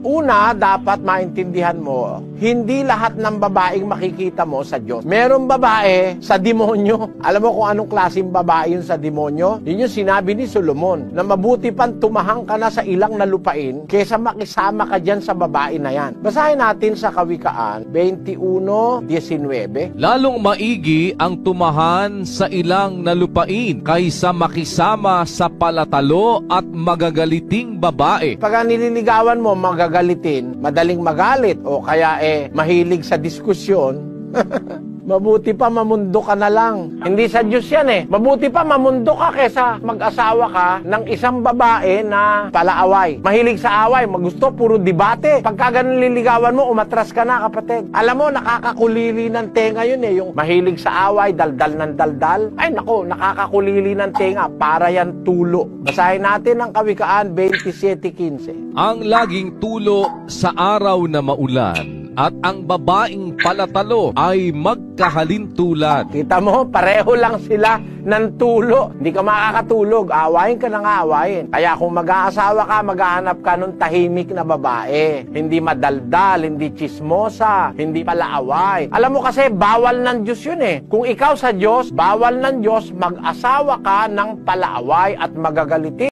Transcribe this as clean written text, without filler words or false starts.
Una, dapat maintindihan mo, hindi lahat ng babaeng makikita mo sa Diyos. Merong babae sa demonyo. Alam mo kung anong klaseng babae yun sa demonyo? Yun yung sinabi ni Solomon, na mabuti pang tumahang ka na sa ilang na lupain kesa makisama ka dyan sa babae na yan. Basahin natin sa Kawikaan 21:19. Lalong maigi ang tumahan sa ilang na lupain kaysa makisama sa palatalo at magagaliting babae. Pag nililigawan mo, magagalitin, madaling magalit, o kaya mahilig sa diskusyon, mabuti pa mamundo ka na lang. Hindi sa Diyos yan Mabuti pa mamundo ka kesa mag-asawa ka ng isang babae na palaaway. Mahilig sa away, magusto, puro debate. Pagka ganun liligawan mo, umatras ka na, kapatid. Alam mo, nakakakulili ng tenga yun yung mahilig sa away, daldal ng daldal. Ay nako, nakakakulili ng tenga, para yan tulo. Basahin natin ang Kawikaan 27:15. Ang laging tulo sa araw na maulan at ang babaeng palatalo ay magkahalintulad. Kita mo, pareho lang sila ng tulo. Hindi ka makakatulog, awayin ka ng awayin. Kaya kung mag-aasawa ka, maghahanap ka ng tahimik na babae. Hindi madaldal, hindi chismosa, hindi palaaway. Alam mo kasi, bawal ng Diyos yun Kung ikaw sa Diyos, bawal ng Diyos mag-asawa ka ng palaaway at magagalitin.